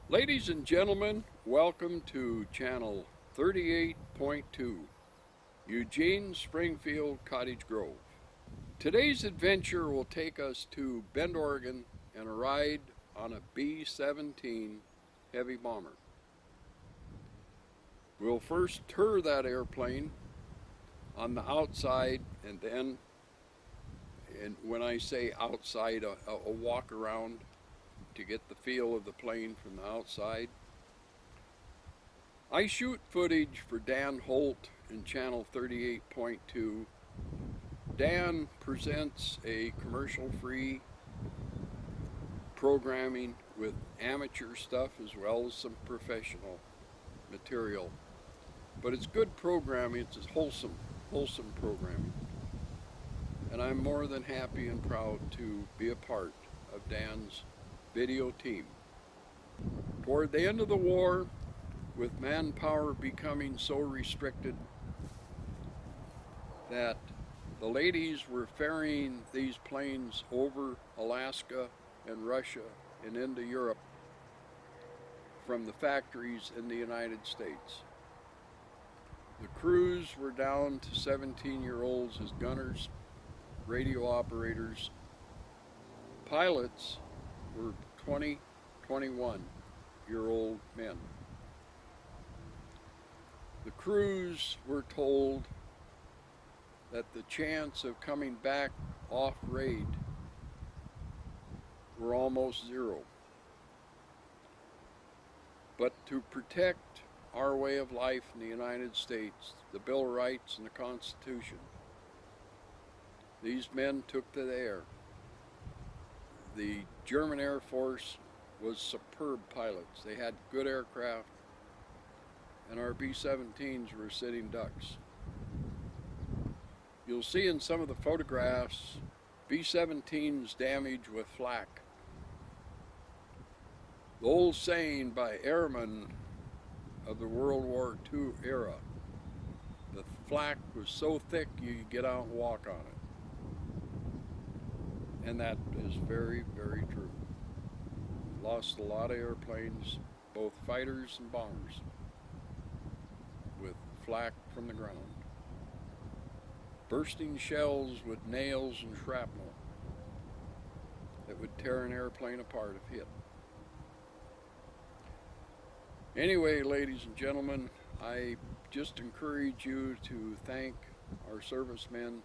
Ladies and gentlemen, welcome to channel 38.2, Eugene Springfield Cottage Grove. Today's adventure will take us to Bend, Oregon and a ride on a B-17 heavy bomber. We'll first tour that airplane on the outside, and then, and when I say outside, a walk around to get the feel of the plane from the outside. I shoot footage for Dan Holt in channel 38.2. Dan presents a commercial-free programming with amateur stuff as well as some professional material. But it's good programming, it's wholesome programming. And I'm more than happy and proud to be a part of Dan's video team. Toward the end of the war, with manpower becoming so restricted that the ladies were ferrying these planes over Alaska and Russia and into Europe from the factories in the United States. The crews were down to 17-year-olds as gunners, radio operators. Pilots were 20, 21-year-old men. The crews were told that the chance of coming back off raid were almost zero. But to protect our way of life in the United States, the Bill of Rights and the Constitution, these men took to the air. The German Air Force was superb pilots. They had good aircraft, and our B-17s were sitting ducks. You'll see in some of the photographs B-17s damaged with flak. The old saying by airmen of the World War II era, the flak was so thick you could get out and walk on it. And that is very, very true. Lost a lot of airplanes, both fighters and bombers, with flak from the ground. Bursting shells with nails and shrapnel that would tear an airplane apart if hit. Anyway, ladies and gentlemen, I just encourage you to thank our servicemen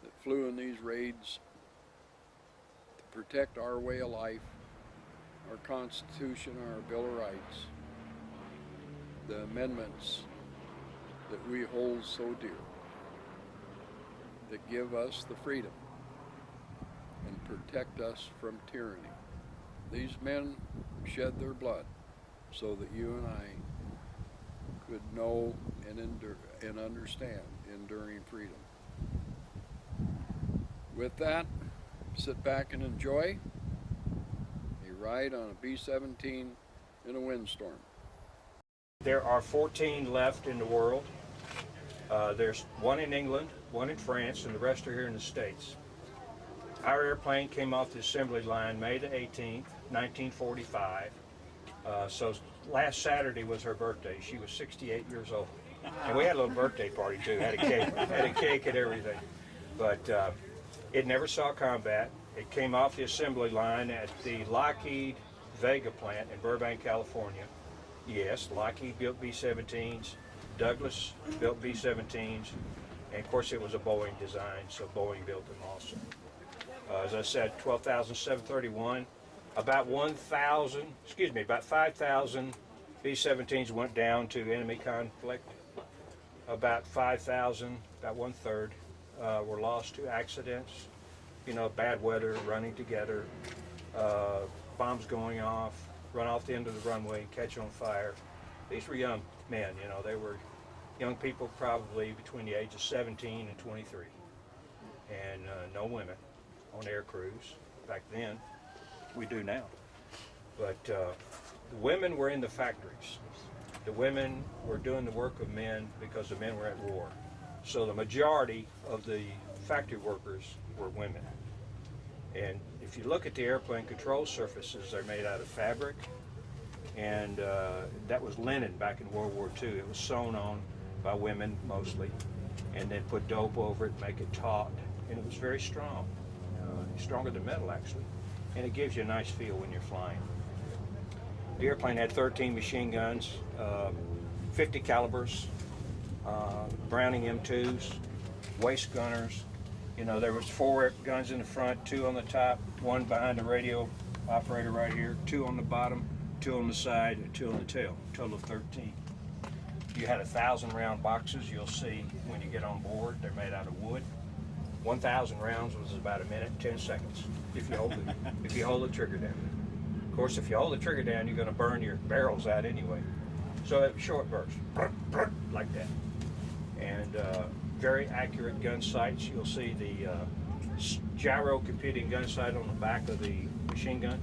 that flew in these raids to protect our way of life, our Constitution, our Bill of Rights, the amendments that we hold so dear, that give us the freedom and protect us from tyranny. These men shed their blood so that you and I could know and understand enduring freedom. With that, sit back and enjoy a ride on a B-17 in a windstorm. There are 14 left in the world. There's one in England, one in France, and the rest are here in the States. Our airplane came off the assembly line May the 18th, 1945. So last Saturday was her birthday. She was 68 years old. And we had a little birthday party too, had a cake and everything. But it never saw combat. It came off the assembly line at the Lockheed Vega plant in Burbank, California. Yes, Lockheed built B-17s, Douglas built B-17s, and of course it was a Boeing design, so Boeing built them also. As I said, 12,731, about 5,000 B-17s went down to enemy conflict. About 5,000, about one-third, were lost to accidents, you know, bad weather, running together, bombs going off, run off the end of the runway, catch on fire. These were young men, you know, they were young people probably between the age of 17 and 23. And no women on air crews back then. We do now. But the women were in the factories. The women were doing the work of men because the men were at war. So the majority of the factory workers were women. And if if you look at the airplane control surfaces, they're made out of fabric, and that was linen back in World War II. It was sewn on by women mostly, and then put dope over it, make it taut, and it was very strong, stronger than metal actually, and it gives you a nice feel when you're flying. The airplane had 13 machine guns, 50 calibers, Browning M2s, waist gunners. You know, there was 4 guns in the front, 2 on the top, 1 behind the radio operator right here, 2 on the bottom, 2 on the side, and 2 on the tail, total of 13. You had 1,000 round boxes. You'll see when you get on board, they're made out of wood. 1,000 rounds was about 1 minute and 10 seconds if you hold the trigger down. Of course, if you hold the trigger down, you're going to burn your barrels out anyway. So it was short bursts, like that. And very accurate gun sights. You'll see the gyro computing gun sight on the back of the machine gun.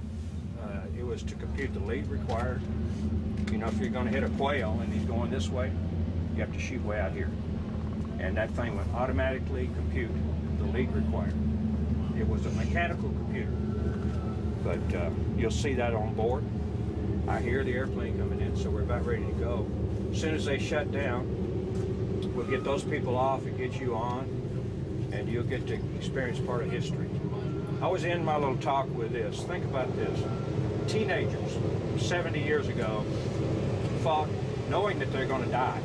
It was to compute the lead required. You know, if you're going to hit a quail and he's going this way, you have to shoot way out here. And that thing would automatically compute the lead required. It was a mechanical computer, but you'll see that on board. I hear the airplane coming in, so we're about ready to go. As soon as they shut down, we'll get those people off and get you on, and you'll get to experience part of history. I always end my little talk with this. Think about this. Teenagers 70 years ago fought knowing that they're going to die.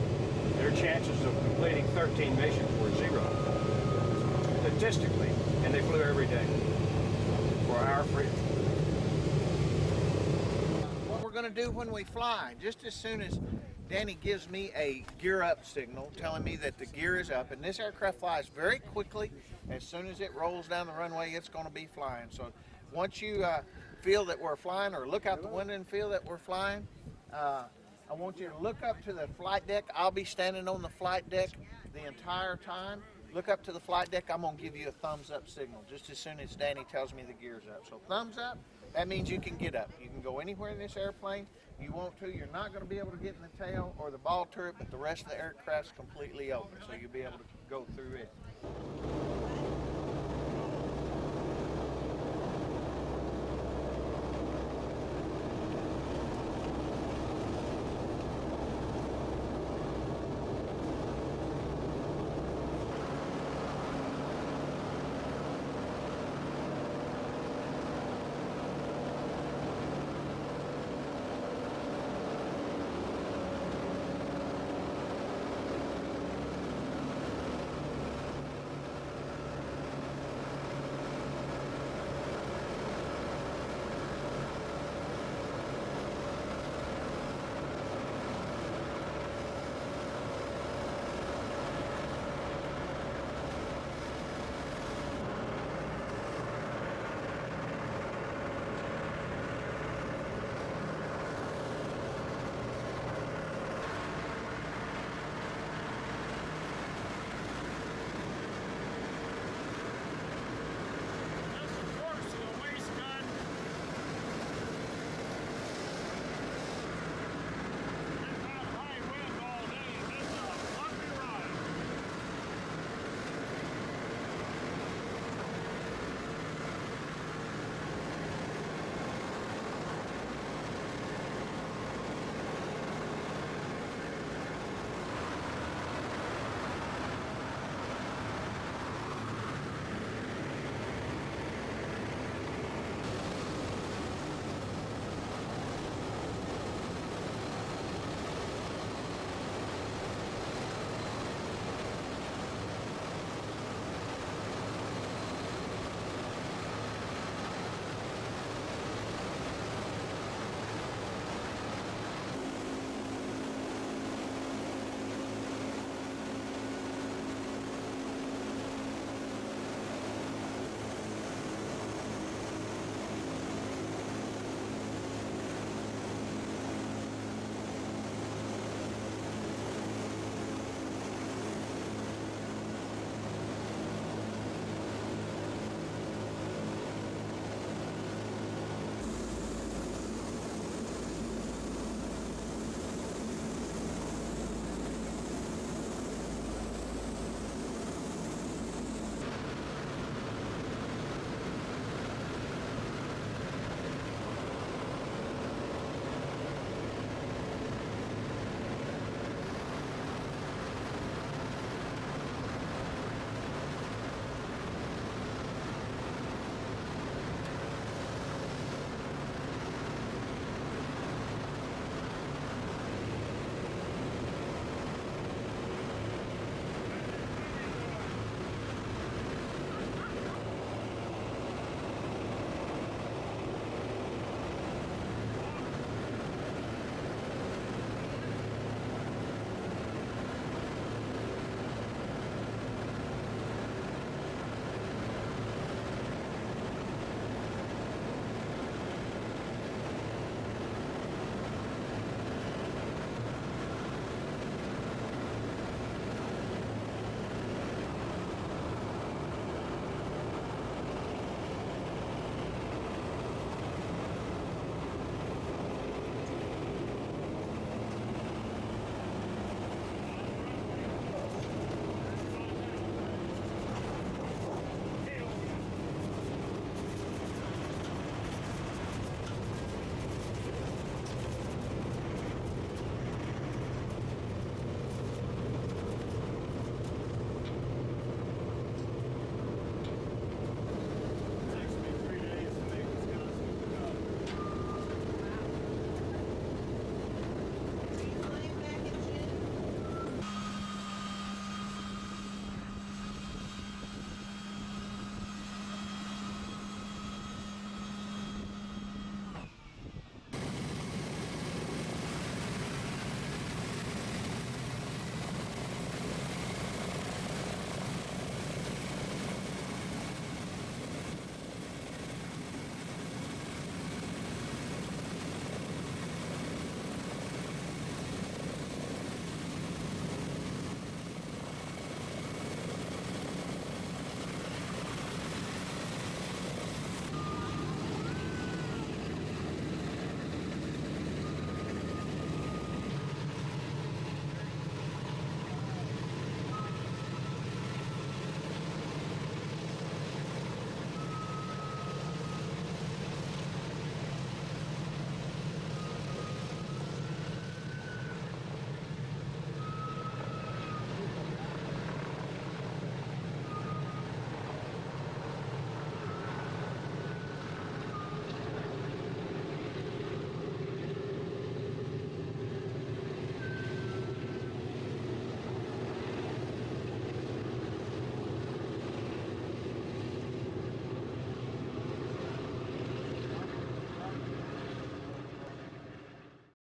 Their chances of completing 13 missions were 0, statistically, and they flew every day for our freedom. What we're going to do when we fly, just as soon as Danny gives me a gear up signal telling me that the gear is up, and this aircraft flies very quickly. As soon as it rolls down the runway, it's going to be flying. So once you feel that we're flying, or look out the window and feel that we're flying, I want you to look up to the flight deck. I'll be standing on the flight deck the entire time. Look up to the flight deck. I'm going to give you a thumbs up signal just as soon as Danny tells me the gear's up. So thumbs up, that means you can get up. You can go anywhere in this airplane you want to. You're not going to be able to get in the tail or the ball turret, but the rest of the aircraft's completely open, so you'll be able to go through it.